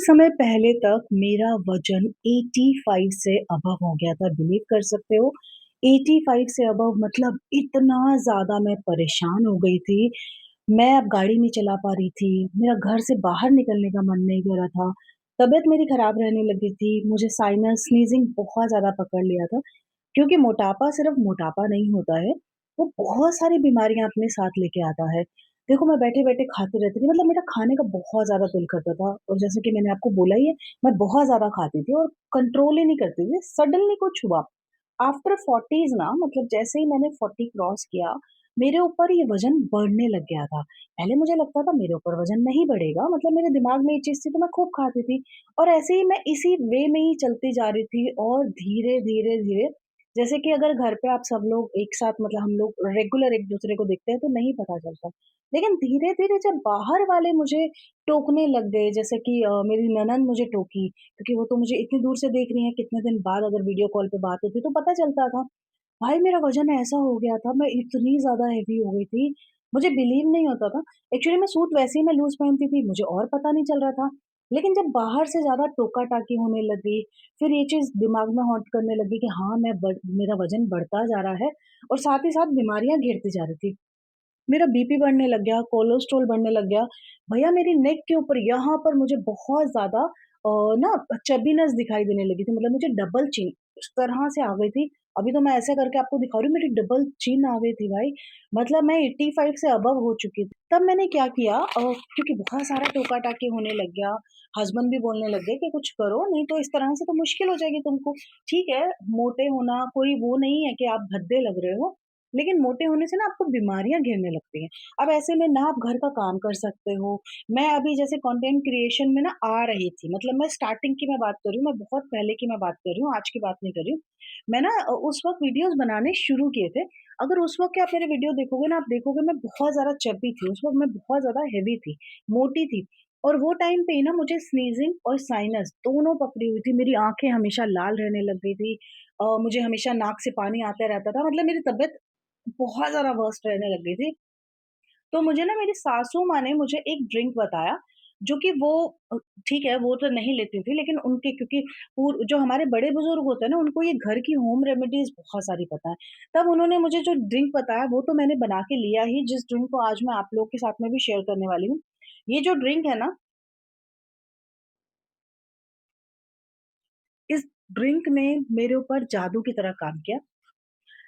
समय पहले तक मेरा वज़न 85 से अबव हो गया था, बिलीव कर सकते हो? 85 से अबव मतलब इतना ज़्यादा मैं परेशान हो गई थी। मैं अब गाड़ी नहीं चला पा रही थी, मेरा घर से बाहर निकलने का मन नहीं कर रहा था, तबीयत मेरी खराब रहने लगी थी, मुझे साइनस, स्नीज़िंग बहुत ज़्यादा पकड़ लिया था। क्योंकि मोटापा सिर्फ़ मोटापा नहीं होता है, वो बहुत सारी बीमारियाँ अपने साथ लेके आता है। देखो मैं बैठे-बैठे खाती रहती थी, मतलब मेरा खाने का बहुत ज़्यादा दिल करता था और जैसे कि मैंने आपको बोला ही है, मैं बहुत ज़्यादा खाती थी और कंट्रोल ही नहीं करती थी। सडनली कुछ हुआ, आफ्टर 40s ना मतलब जैसे ही मैंने 40 क्रॉस किया, मेरे ऊपर ये वज़न बढ़ने लग गया था। पहले मुझे लगता था मेरे ऊपर वज़न नहीं बढ़ेगा, मतलब मेरे दिमाग में ये चीज़ थी तो मैं खूब खाती थी और ऐसे ही मैं इसी वे में ही चलती जा रही थी और धीरे, धीरे, धीरे जैसे कि अगर घर पे आप सब लोग एक साथ मतलब हम लोग रेगुलर एक-दूसरे को देखते हैं तो नहीं पता चलता। लेकिन धीरे-धीरे जब बाहर वाले मुझे टोकने लग गए जैसे कि मेरी ननंद मुझे टोकी क्योंकि वो तो मुझे इतनी दूर से देख रही हैं, कितने दिन बाद अगर वीडियो कॉल पे बात होती तो पता चलता था। भाई मेरा वज़न ऐसा हो गया था, मैं इतनी ज़्यादा हेवी हो गई थी, मुझे बिलीव नहीं होता था। एक्चुअली मैं सूट वैसे ही मैं लूज़ पहनती थी, मुझे और पता नहीं चल रहा था। लेकिन जब बाहर से ज़्यादा टोका-टाकी होने लगी, फिर ये चीज़ दिमाग में हॉन्ट करने लगी कि हाँ, मेरा वज़न बढ़ता जा रहा है और साथ ही साथ बीमारियाँ घेरती जा रही थी। मेरा बीपी बढ़ने लग गया, कोलेस्ट्रॉल बढ़ने लग गया। भैया मेरी नेक के ऊपर यहाँ पर मुझे बहुत ज़्यादा ना चबीनेस दिखाई देने लगी थी, मतलब मुझे डबल चिन इस तरह से आ गई थी। अभी तो मैं ऐसे करके आपको दिखा रही हूँ, मेरी डबल चिन आ गई थी भाई। मतलब मैं 85 से अबव हो चुकी थी। तब मैंने क्या किया क्योंकि बहुत सारा टोका-टाकी होने लग गया, हस्बैंड भी बोलने लग गए कि कुछ करो, नहीं तो इस तरह से तो मुश्किल हो जाएगी तुमको। ठीक है, मोटे होना कोई वो नहीं है कि आप भद्दे लग रहे हो, लेकिन मोटे होने से ना आपको बीमारियाँ घेरने लगती हैं। अब ऐसे में ना आप घर का काम कर सकते हो। मैं अभी जैसे कंटेंट क्रिएशन में ना आ रही थी, मतलब मैं स्टार्टिंग की मैं बात कर रही हूँ, मैं बहुत पहले की मैं बात कर रही हूँ, आज की बात नहीं कर रही हूँ। मैं ना उस वक़्त वीडियोज़ बनाने शुरू किए थे। अगर उस वक़्त के आप मेरे वीडियो देखोगे ना, आप देखोगे मैं बहुत ज़्यादा चब्बी थी, उस वक़्त मैं बहुत ज़्यादा हेवी थी, मोटी थी और वो टाइम पे ही ना मुझे स्नीज़िंग और साइनस दोनों पकड़ी हुई थी। मेरी आँखें हमेशा लाल रहने लग गई थी। मुझे हमेशा नाक से पानी आता रहता था, मतलब मेरी तबीयत बहुत ज़्यादा वर्स्ट रहने लग गई थी। तो मुझे ना मेरी सासू माँ ने मुझे एक ड्रिंक बताया, जो कि वो ठीक है, वो तो नहीं लेती थी लेकिन उनके क्योंकि जो हमारे बड़े-बुज़ुर्ग होते हैं ना, उनको ये घर की होम रेमेडीज़ बहुत सारी पता है। तब उन्होंने मुझे जो ड्रिंक बताया, वो तो मैंने बना के लिया ही, जिस ड्रिंक को आज मैं आप लोग के साथ में भी शेयर करने वाली हूँ। ये जो ड्रिंक है ना, इस ड्रिंक ने मेरे ऊपर जादू की तरह काम किया।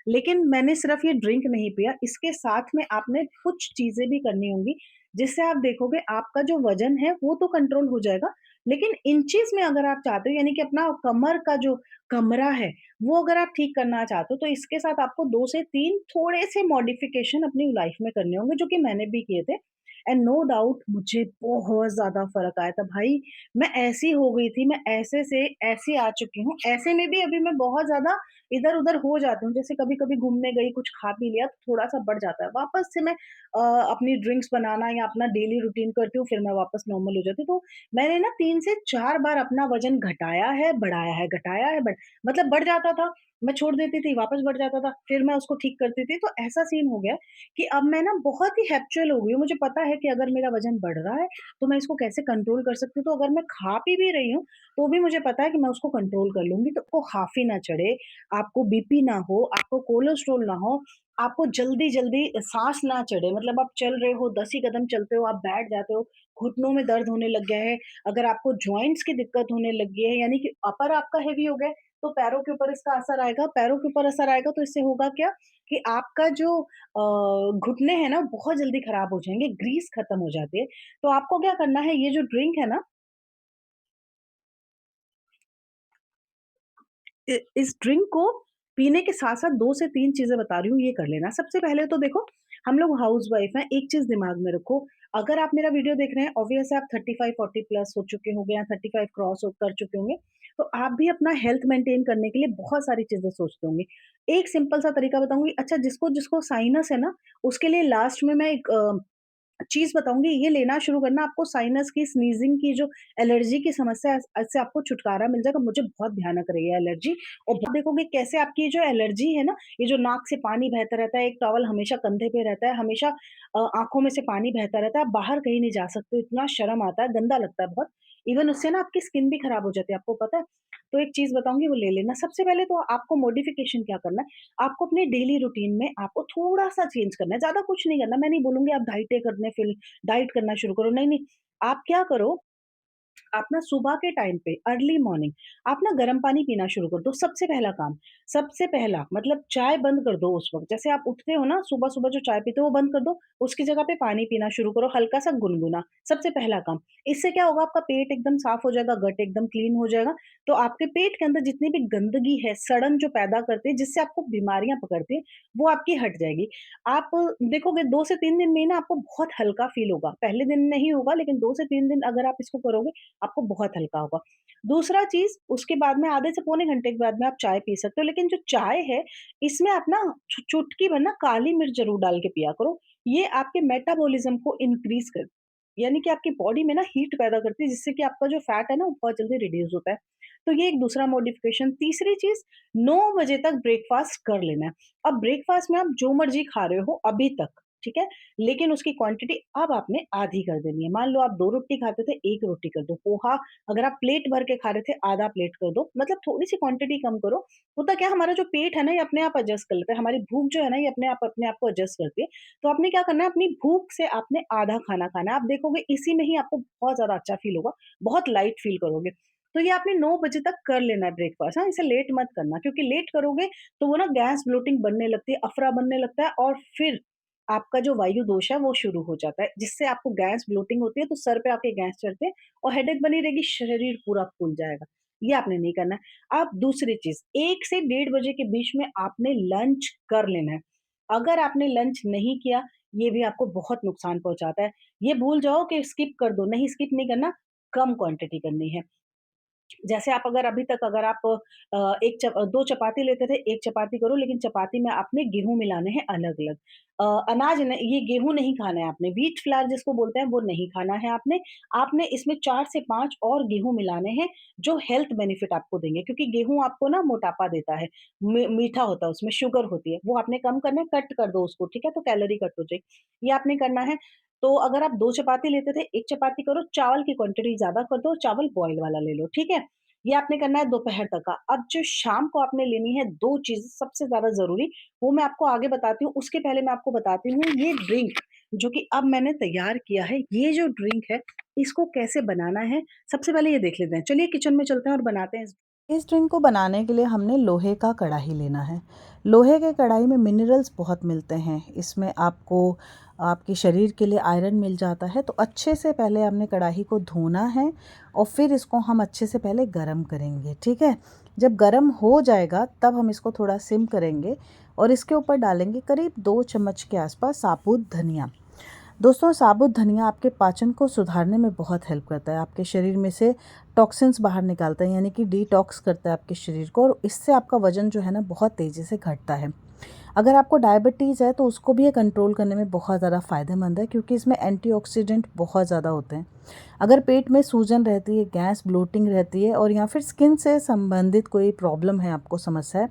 लेकिन मैंने सिर्फ़ ये ड्रिंक नहीं पिया, इसके साथ में आपने कुछ चीज़ें भी करनी होंगी, जिससे आप देखोगे आपका जो वज़न है वो तो कंट्रोल हो जाएगा, लेकिन इंचीज़ में अगर आप चाहते हो यानी कि अपना कमर का जो कमरा है, वो अगर आप ठीक करना चाहते हो, तो इसके साथ आपको 2 से 3 थोड़े-से मॉडिफ़िकेशन अपनी लाइफ़ में करने होंगे, जो कि मैंने भी किए थे एंड नो डाउट मुझे बहुत ज़्यादा फ़र्क आया था। भाई, मैं ऐसी हो गई थी, मैं ऐसे से ऐसी आ चुकी हूँ, ऐसे में भी अभी मैं बहुत ज़्यादा इधर-उधर हो जाती हूँ, जैसे कभी-कभी घूमने गई, कुछ खा पी लिया, तो थोड़ा-सा बढ़ जाता है। वापस से मैं अपनी ड्रिंक्स बनाना या अपना डेली रूटीन करती हूँ, फिर मैं वापस नॉर्मल हो जाती हूँ। तो मैंने ना 3 से 4 बार अपना वज़न घटाया है, बढ़ाया है, घटाया है, मतलब बढ़ जाता था, मैं छोड़ देती थी, वापस बढ़ जाता था, फिर मैं उसको ठीक करती थी। तो ऐसा सीन हो गया है कि अब मैं ना बहुत ही हैप्चुअल हो गई हूँ। मुझे पता है कि अगर मेरा वज़न बढ़ रहा है, तो मैं इसको कैसे कंट्रोल कर सकती हूँ। तो अगर मैं खा पी भी रही हूँ, तो भी मुझे पता है कि मैं उसको कंट्रोल कर लूँगी। तो आपको हाफ़ी ना चढ़े, आपको बीपी ना हो, आपको कोलेस्ट्रॉल ना हो, आपको जल्दी-जल्दी साँस ना चढ़े, मतलब आप चल रहे हो, 10 ही कदम चलते हो, आप बैठ जाते हो, घुटनों में दर्द होने लग गया है, अगर आपको जॉइंट्स की दिक्कत होने लगी है, यानी कि अपर आपका हेवी हो गया है, तो पैरों के ऊपर इसका असर आएगा, पैरों के ऊपर असर आएगा तो इससे होगा क्या कि आपका जो घुटने हैं ना, बहुत जल्दी खराब हो जाएँगे, ग्रीस खत्म हो जाती है। तो आपको क्या करना है, ये जो ड्रिंक है ना, इस ड्रिंक को पीने के साथ-साथ 2 से 3 चीज़ें बता रही हूँ, ये कर लेना। सबसे पहले तो देखो, हम लोग हाउसवाइफ़ हैं, एक चीज़ दिमाग में रखो, अगर आप मेरा वीडियो देख रहे हैं, ऑब्वियस है आप 35-40 प्लस हो चुके होंगे या 35 क्रॉस हो कर चुके होंगे, तो आप भी अपना हेल्थ मेंटेन करने के लिए बहुत सारी चीज़ें सोचते होंगे। एक सिंपल सा तरीका बताऊँगी, अच्छा जिसको जिसको साइनस है ना, उसके लिए लास्ट में मैं एक चीज़ बताऊँगी, ये लेना शुरू करना, आपको साइनस की, स्नीज़िंग की जो एलर्जी की समस्या है, इससे आपको छुटकारा मिल जाएगा। मुझे बहुत भयानक रही है एलर्जी और बहुत देखोगे कैसे आपकी ये जो एलर्जी है ना, ये जो नाक से पानी बहता रहता है, एक टॉवल हमेशा कंधे पे रहता है, हमेशा आँखों में से पानी बहता रहता है, आप बाहर कहीं नहीं जा सकते, इतना शर्म आता है, गंदा लगता है बहुत। इवन उससे ना आपकी स्किन भी खराब हो जाती है, आपको पता है? तो एक चीज़ बताऊँगी वो ले लेना। सबसे पहले तो आपको मॉडिफ़िकेशन क्या करना है, आपको अपने डेली रूटीन में आपको थोड़ा-सा चेंज करना है, ज़्यादा कुछ नहीं करना। मैं नहीं बोलूँगी आप डाइटें करने फिर डाइट करना शुरू करो, नहीं-नहीं। आप क्या करो, आप ना सुबह के टाइम पे अर्ली मॉर्निंग आप ना गर्म पानी पीना शुरू कर दो। सबसे पहला काम, सबसे पहला मतलब चाय बंद कर दो उस वक़्त। जैसे आप उठते हो ना सुबह-सुबह जो चाय पीते हो वो बंद कर दो, उसकी जगह पे पानी पीना शुरू करो हल्का-सा गुनगुना, सबसे पहला काम। इससे क्या होगा आपका पेट एकदम साफ हो जाएगा, गट एकदम क्लीन हो जाएगा, तो आपके पेट के अंदर जितनी भी गंदगी है, सड़न जो पैदा करती है जिससे आपको बीमारियाँ पकड़ती हैं, वो आपकी हट जाएगी। आप देखोगे 2 से 3 दिन में ही ना आपको बहुत हल्का फ़ील होगा। पहले दिन नहीं होगा लेकिन 2 से 3 दिन अगर आप इसको करोगे आपको बहुत हल्का होगा। दूसरा चीज़ उसके बाद में आधे से पौने घंटे के बाद में आप चाय पी सकते हो, लेकिन जो चाय है इसमें आप ना चुटकी भर ना काली मिर्च ज़रूर डाल के पिया करो। ये आपके मेटाबॉलिज़्म को इंक्रीज़ कर यानी कि आपकी बॉडी में ना हीट पैदा करती है जिससे कि आपका जो फैट है ना वो बहुत जल्दी रिड्यूस होता है। तो ये एक दूसरा मॉडिफ़िकेशन। तीसरी चीज़ 9 बजे तक ब्रेकफ़ास्ट कर लेना है। अब ब्रेकफ़ास्ट में आप जो मर्ज़ी खा रहे हो अभी तक, ठीक है? लेकिन उसकी क्वांटिटी अब आपने आधी कर देनी है। मान लो आप 2 रोटी खाते थे, 1 रोटी कर दो। पोहा अगर आप प्लेट भर के खा रहे थे, आधा प्लेट कर दो। मतलब थोड़ी-सी क्वांटिटी कम करो। होता क्या है हमारा जो पेट है ना, ये अपने आप एडजस्ट कर लेता है। हमारी भूख जो है ना, ये अपने आप को एडजस्ट करती है। तो आपने क्या करना है, अपनी भूख से आपने आधा खाना खाना है। आप देखोगे इसी में ही आपको बहुत ज़्यादा अच्छा फ़ील होगा, बहुत लाइट फ़ील करोगे। तो ये आपने 9 बजे तक कर लेना है ब्रेकफ़ास्ट, हाँ? इसे लेट मत करना क्योंकि लेट करोगे तो वो ना गैस ब्लोटिंग बनने लगती है, अफ़रा बनने लगता है और फिर आपका जो वायु दोष है वो शुरू हो जाता है, जिससे आपको गैस ब्लोटिंग होती है तो सर पे आपके गैस चढ़ते हैं और हेडेक बनी रहेगी, शरीर पूरा फूल जाएगा। ये आपने नहीं करना है। अब दूसरी चीज़ 1 से डेढ़ बजे के बीच में आपने लंच कर लेना है। अगर आपने लंच नहीं किया, ये भी आपको बहुत नुकसान पहुँचाता है। ये भूल जाओ कि स्किप कर दो, नहीं स्किप नहीं करना, कम क्वांटिटी करनी है। जैसे आप अगर अभी तक अगर आप 2 चपाती लेते थे, 1 चपाती करो लेकिन चपाती में आपने गेहूँ मिलाने हैं अलग-अलग। अनाज न ये गेहूँ नहीं खाना है आपने, व्हीट फ्लावर जिसको बोलते हैं वो नहीं खाना है आपने। आपने इसमें 4 से 5 और गेहूँ मिलाने हैं जो हेल्थ बेनिफिट आपको देंगे क्योंकि गेहूँ आपको ना मोटापा देता है, मीठा होता है उसमें शुगर होती है, वो आपने कम करना है, कट कर दो उसको, ठीक है? तो कैलोरी कट हो जाएगी। ये आपने करना है। तो अगर आप 2 चपाती लेते थे, 1 चपाती करो, चावल की क्वांटिटी ज़्यादा कर दो, चावल बॉयल वाला ले लो, ठीक है? ये आपने करना है दोपहर तक का। अब जो शाम को आपने लेनी है 2 चीज़ सबसे ज़्यादा ज़रूरी, वो मैं आपको आगे बताती हूँ। उसके पहले मैं आपको बताती हूँ ये ड्रिंक जो कि अब मैंने तैयार किया है, ये जो ड्रिंक है, इसको कैसे बनाना है, सबसे पहले ये देख लेते हैं। चलिए किचन में चलते हैं और बनाते हैं इस ड्रिंक को बनाने के लिए हमने लोहे का कढ़ाई लेना है। लोहे के कढ़ाई में मिनरल्स बहुत मिलते हैं। इसमें आपको आपके शरीर के लिए आयरन मिल जाता है। तो अच्छे से पहले हमने कढ़ाई को धोना है और फिर इसको हम अच्छे से पहले गरम करेंगे, ठीक है? जब गरम हो जाएगा तब हम इसको थोड़ा सिम करेंगे और इसके ऊपर डालेंगे करीब 2 चम्मच के आसपास साबुत धनिया। दोस्तों साबुत धनिया आपके पाचन को सुधारने में बहुत हेल्प करता है, आपके शरीर में से टॉक्सिन्स बाहर निकालता है यानी कि डिटॉक्स करता है आपके शरीर को और इससे आपका वज़न जो है ना बहुत तेज़ी से घटता है। अगर आपको डायबिटीज़ है तो उसको भी ये कंट्रोल करने में बहुत ज़्यादा फ़ायदेमंद है क्योंकि इसमें एंटीऑक्सीडेंट बहुत ज़्यादा होते हैं। अगर पेट में सूजन रहती है, गैस ब्लोटिंग रहती है और या फिर स्किन से संबंधित कोई प्रॉब्लम है, आपको समस्या है,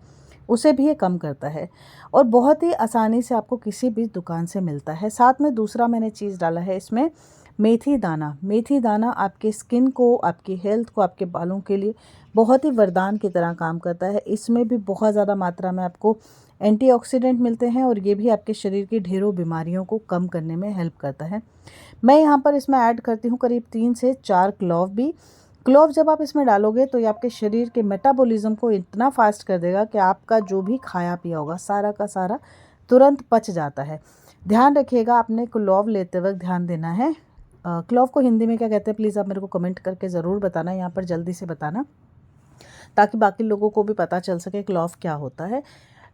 उसे भी ये कम करता है और बहुत ही आसानी से आपको किसी भी दुकान से मिलता है। साथ में दूसरा मैंने चीज़ डाला है इसमें मेथी दाना। मेथी दाना आपके स्किन को, आपकी हेल्थ को, आपके बालों के लिए बहुत ही वरदान की तरह काम करता है। इसमें भी बहुत ज़्यादा मात्रा में आपको एंटीऑक्सीडेंट मिलते हैं और ये भी आपके शरीर की ढेरों बीमारियों को कम करने में हेल्प करता है। मैं यहाँ पर इसमें ऐड करती हूँ करीब 3 से 4 क्लॉव भी। क्लॉव जब आप इसमें डालोगे तो ये आपके शरीर के मेटाबॉलिज्म को इतना फास्ट कर देगा कि आपका जो भी खाया पिया होगा सारा का सारा तुरंत पच जाता है। ध्यान रखिएगा आपने क्लॉव लेते वक्त ध्यान देना है। क्लॉव को हिंदी में क्या कहते हैं प्लीज़ आप मेरे को कमेंट करके ज़रूर बताना, यहाँ पर जल्दी से बताना ताकि बाकी लोगों को भी पता चल सके क्लॉव क्या होता है।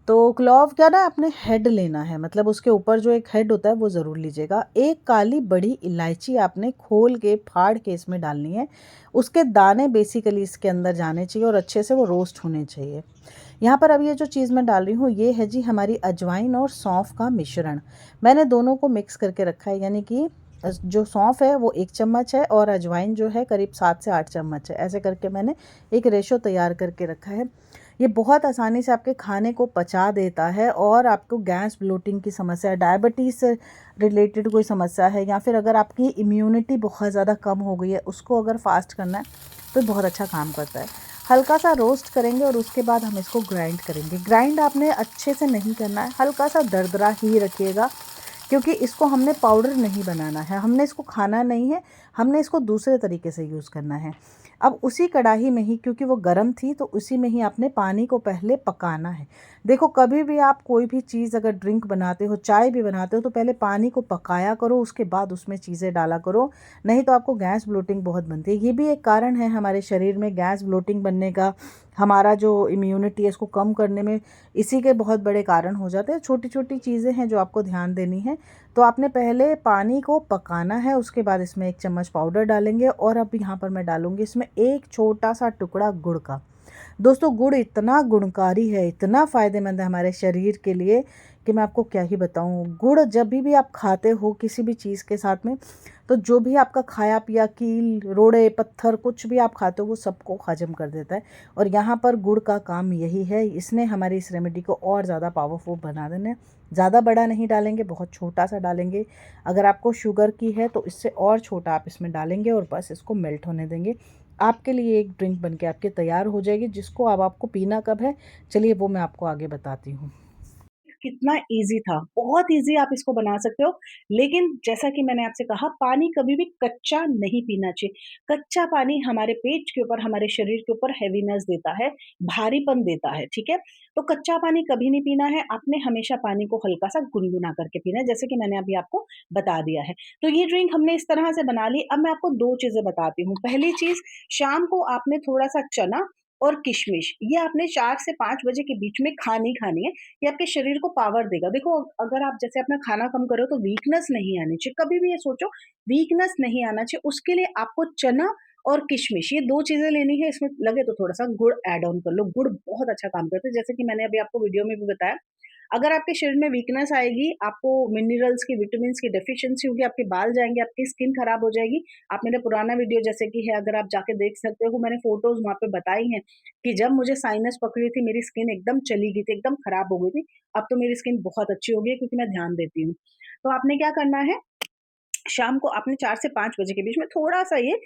तो क्लॉव का ना आपने हेड लेना है, मतलब उसके ऊपर जो एक हेड होता है वो ज़रूर लीजिएगा। एक काली बड़ी इलायची आपने खोल के फाड़ के इसमें डालनी है। उसके दाने बेसिकली इसके अंदर जाने चाहिए और अच्छे से वो रोस्ट होने चाहिए। यहाँ पर अब ये जो चीज़ मैं डाल रही हूँ ये है जी हमारी अजवाइन और सौंफ का मिश्रण। मैंने दोनों को मिक्स करके रखा है, यानी कि जो सौंफ है वो 1 चम्मच है और अजवाइन जो है करीब 7 से 8 चम्मच है। ऐसे करके मैंने एक रेशो तैयार करके रखा है। ये बहुत आसानी से आपके खाने को पचा देता है और आपको गैस ब्लोटिंग की समस्या, डायबिटीज़ से रिलेटेड कोई समस्या है या फिर अगर आपकी इम्यूनिटी बहुत ज़्यादा कम हो गई है, उसको अगर फास्ट करना है तो बहुत अच्छा काम करता है। हल्का सा रोस्ट करेंगे और उसके बाद हम इसको ग्राइंड करेंगे। ग्राइंड आपने अच्छे से नहीं करना है, हल्का सा दरदरा ही रखिएगा, क्योंकि इसको हमने पाउडर नहीं बनाना है, हमने इसको खाना नहीं है, हमने इसको दूसरे तरीके से यूज़ करना है। अब उसी कढ़ाई में ही, क्योंकि वो गर्म थी, तो उसी में ही आपने पानी को पहले पकाना है। देखो, कभी भी आप कोई भी चीज़ अगर ड्रिंक बनाते हो, चाय भी बनाते हो, तो पहले पानी को पकाया करो, उसके बाद उसमें चीज़ें डाला करो, नहीं तो आपको गैस ब्लोटिंग बहुत बनती है। ये भी एक कारण है हमारे शरीर में गैस ब्लोटिंग बनने का। हमारा जो इम्यूनिटी है इसको कम करने में इसी के बहुत बड़े कारण हो जाते हैं। छोटी-छोटी चीज़ें हैं जो आपको ध्यान देनी है। तो आपने पहले पानी को पकाना है, उसके बाद इसमें 1 चम्मच पाउडर डालेंगे और अब यहाँ पर मैं डालूँगी इसमें एक छोटा-सा टुकड़ा गुड़ का। दोस्तों, गुड़ इतना गुणकारी है, इतना फ़ायदेमंद है हमारे शरीर के लिए कि मैं आपको क्या ही बताऊँ। गुड़ जब भी आप खाते हो किसी भी चीज़ के साथ में, तो जो भी आपका खाया पिया कील, रोड़े, पत्थर कुछ भी आप खाते हो वो सबको हजम कर देता है। और यहाँ पर गुड़ का काम यही है, इसने हमारी इस रेमेडी को और ज़्यादा पावरफुल बना देना है। ज़्यादा बड़ा नहीं डालेंगे, बहुत छोटा-सा डालेंगे। अगर आपको शुगर की है तो इससे और छोटा आप इसमें डालेंगे और बस इसको मेल्ट होने देंगे। आपके लिए एक ड्रिंक बनके आपके तैयार हो जाएगी, जिसको अब आपको पीना कब है, चलिए वो मैं आपको आगे बताती हूँ। कितना ईज़ी था, बहुत ईज़ी आप इसको बना सकते हो। लेकिन जैसा कि मैंने आपसे कहा पानी कभी भी कच्चा नहीं पीना चाहिए। कच्चा पानी हमारे पेट के ऊपर, हमारे शरीर के ऊपर हेवीनेस देता है, भारीपन देता है, ठीक है? तो कच्चा पानी कभी नहीं पीना है, आपने हमेशा पानी को हल्का-सा गुनगुना करके पीना है, जैसे कि मैंने अभी आपको बता दिया है। तो ये ड्रिंक हमने इस तरह से बना ली, अब मैं आपको 2 चीज़ें बताती हूँ। पहली चीज़, शाम को आपने थोड़ा-सा चना और किशमिश, ये आपने 4 से 5 बजे के बीच में खानी है। ये आपके शरीर को पावर देगा। देखो, अगर आप जैसे अपना खाना कम करो तो वीकनेस नहीं आनी चाहिए। कभी भी ये सोचो वीकनेस नहीं आना चाहिए, उसके लिए आपको चना और किशमिश ये 2 चीज़ें लेनी है। इसमें लगे तो थोड़ा-सा गुड़ ऐड ऑन कर लो। गुड़ बहुत अच्छा काम करता है, जैसे कि मैंने अभी आपको वीडियो में भी बताया। अगर आपके शरीर में वीकनेस आएगी, आपको मिनरल्स की, विटामिन्स की डेफिशिएंसी होगी, आपके बाल जाएँगे, आपकी स्किन खराब हो जाएगी। आप मेरा पुराना वीडियो जैसे कि है, अगर आप जाके देख सकते हो, मैंने फ़ोटोज़ वहाँ पे बताई हैं कि जब मुझे साइनस पकड़ी थी, मेरी स्किन एकदम चली गई थी, एकदम खराब हो गई थी। अब तो मेरी स्किन बहुत अच्छी हो गई है क्योंकि मैं ध्यान देती हूँ। तो आपने क्या करना है, शाम को आपने 4 से 5 बजे के बीच में थोड़ा-सा ये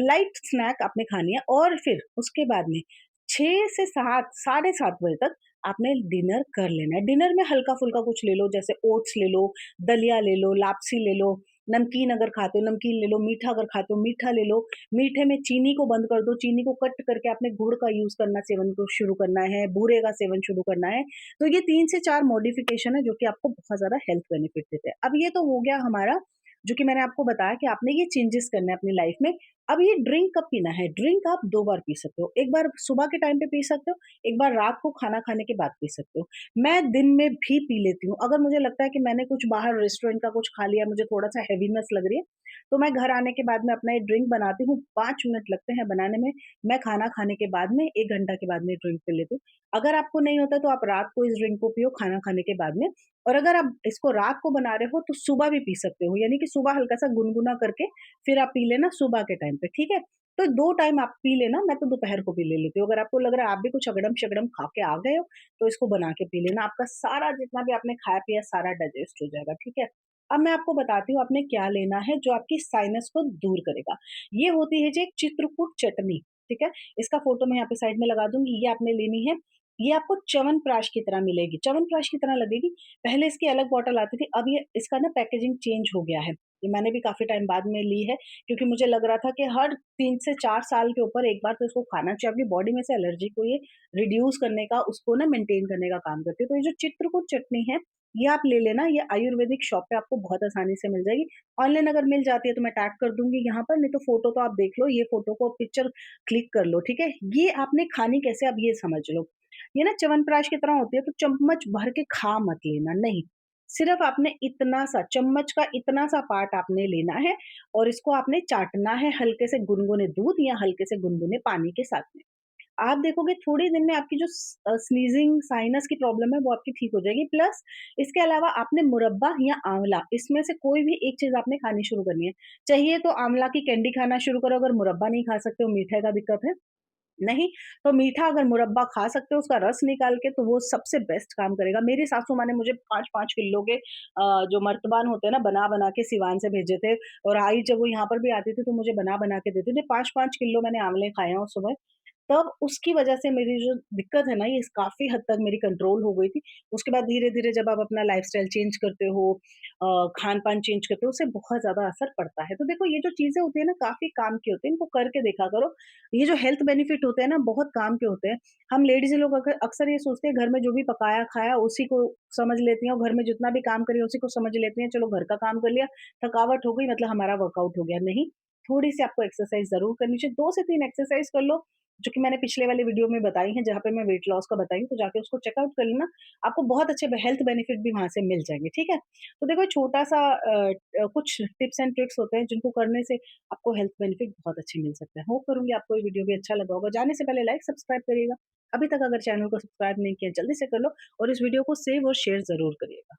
लाइट स्नैक आपने खानी है और फिर उसके बाद में 6 से 7 साढ़े 7 बजे तक आपने डिनर कर लेना है। डिनर में हल्का-फुल्का कुछ ले लो, जैसे ओट्स ले लो, दलिया ले लो, लापसी ले लो, नमकीन अगर खाते हो नमकीन ले लो, मीठा अगर खाते हो मीठा ले लो। मीठे में चीनी को बंद कर दो, चीनी को कट करके आपने गुड़ का यूज़ करना, सेवन को शुरू करना है, बूरे का सेवन शुरू करना है। तो ये 3 से 4 मॉडिफ़िकेशन है जो कि आपको बहुत ज़्यादा हेल्थ बेनिफिट देते हैं। अब ये तो हो गया हमारा, जो कि मैंने आपको बताया कि आपने ये चेंजेस करने हैं अपनी लाइफ में। अब ये ड्रिंक कब पीना है? ड्रिंक आप 2 बार पी सकते हो। एक बार सुबह के टाइम पे पी सकते हो, एक बार रात को खाना खाने के बाद पी सकते हो। मैं दिन में भी पी लेती हूँ। अगर मुझे लगता है कि मैंने कुछ बाहर रेस्टोरेंट का कुछ खा लिया, मुझे थोड़ा-सा हेवीनेस लग रही है, तो मैं घर आने के बाद में अपना ये ड्रिंक बनाती हूँ। 5 मिनट लगते हैं बनाने में। मैं खाना खाने के बाद में 1 घंटा के बाद में ड्रिंक पी लेती हूँ। अगर आपको नहीं होता तो आप रात को इस ड्रिंक को पियो खाना खाने के बाद में। और अगर आप इसको रात को बना रहे हो तो सुबह भी पी सकते हो, यानी कि सुबह हल्का-सा गुनगुना करके फिर आप पी लेना सुबह के टाइम पे, ठीक है? तो 2 टाइम आप पी लेना, मैं तो दोपहर को पी ले लेती हूँ। अगर आपको लग रहा है आप भी कुछ अगड़म-शगड़म खा के आ गए हो, तो इसको बना के पी लेना। आपका सारा जितना भी आपने खाया-पिया सारा डाइजेस्ट हो जाएगा, ठीक है? अब मैं आपको बताती हूँ आपने क्या लेना है जो आपकी साइनस को दूर करेगा। ये होती है जी एक चित्रकूट चटनी, ठीक है? इसका फ़ोटो मैं यहाँ पे साइड में लगा दूँगी, ये आपने लेनी है। ये आपको च्यवनप्राश की तरह मिलेगी, च्यवनप्राश की तरह लगेगी। पहले इसकी अलग बॉटल आती थी, अब ये इसका ना पैकेजिंग चेंज हो गया है। ये मैंने भी काफ़ी टाइम बाद में ली है, क्योंकि मुझे लग रहा था कि हर 3 से 4 साल के ऊपर एक बार तो इसको खाना चाहिए। अपनी बॉडी में से एलर्जी को ये रिड्यूस करने का, उसको ना मेंटेन करने का काम करती है। तो ये जो चित्रकूट चटनी है, ये आप ले लेना, ये आयुर्वेदिक शॉप पे आपको बहुत आसानी से मिल जाएगी। ऑनलाइन अगर मिल जाती है तो मैं टैग कर दूँगी यहाँ पर, नहीं तो फ़ोटो तो आप देख लो, ये फ़ोटो को पिक्चर क्लिक कर लो, ठीक है? ये आपने खानी कैसे अब ये समझ लो। ये ना च्यवनप्राश की तरह होती है, तो चम्मच भर के खा मत लेना, नहीं। सिर्फ़ आपने इतना सा चम्मच का इतना सा पार्ट आपने लेना है और इसको आपने चाटना है हल्के से गुनगुने दूध या हल्के से गुनगुने पानी के साथ में। आप देखोगे थोड़े दिन में आपकी जो स्नीज़िंग, साइनस की प्रॉब्लम है वो आपकी ठीक हो जाएगी। प्लस इसके अलावा आपने मुरब्बा या आँवला, इसमें से कोई भी एक चीज़ आपने खानी शुरू करनी है। चाहिए तो आँवला की कैंडी खाना शुरू करो, अगर मुरब्बा नहीं खा सकते हो, मीठे का दिक्कत है, नहीं, तो मीठा अगर मुरब्बा खा सकते हो उसका रस निकाल के तो वो सबसे बेस्ट काम करेगा। मेरी सासू माँ ने मुझे 5-5 किलो के जो मर्तबान होते हैं ना बना-बना के सिवान से भेजे थे और आई जब वो यहाँ पर भी आती थी तो मुझे बना-बना के देती थी। 5-5 किलो मैंने आँवले खाए हैं उस सुबह। तब उसकी वजह से मेरी जो दिक्कत है ना ये काफ़ी हद तक मेरी कंट्रोल हो गई थी। उसके बाद धीरे-धीरे जब आप अपना लाइफ़स्टाइल चेंज करते हो खान-पान चेंज करते हो उससे बहुत ज़्यादा असर पड़ता है। तो देखो ये जो चीज़ें होती हैं ना काफ़ी काम की होती हैं, इनको करके देखा करो। ये जो हेल्थ बेनिफिट होते हैं ना बहुत काम के होते हैं। हम लेडीज़ लोग अक्सर ये सोचते हैं घर में जो भी पकाया खाया उसी को समझ लेती हैं और घर में जितना भी काम करिए उसी को समझ लेती हैं। चलो घर का काम कर लिया, थकावट हो गई मतलब हमारा वर्कआउट हो गया। नहीं, थोड़ी-सी आपको एक्सरसाइज़ ज़रूर करनी चाहिए। 2 से 3 एक्सरसाइज़ कर लो, जो कि मैंने पिछले वाले वीडियो में बताई हैं, जहाँ पे मैं वेट लॉस का बताई हूँ, तो जाके उसको चेकआउट कर लेना। आपको बहुत अच्छे हेल्थ बेनिफिट भी वहाँ से मिल जाएँगे, ठीक है? तो देखो छोटा-सा कुछ टिप्स एंड ट्रिक्स होते हैं जिनको करने से आपको हेल्थ बेनिफिट बहुत अच्छे मिल सकते हैं। होप करूँगी आपको ये वीडियो भी अच्छा लगा होगा। जाने से पहले लाइक, सब्सक्राइब करिएगा। अभी तक अगर चैनल को सब्सक्राइब नहीं किया जल्दी से कर लो और इस वीडियो को सेव और शेयर ज़रूर करिएगा।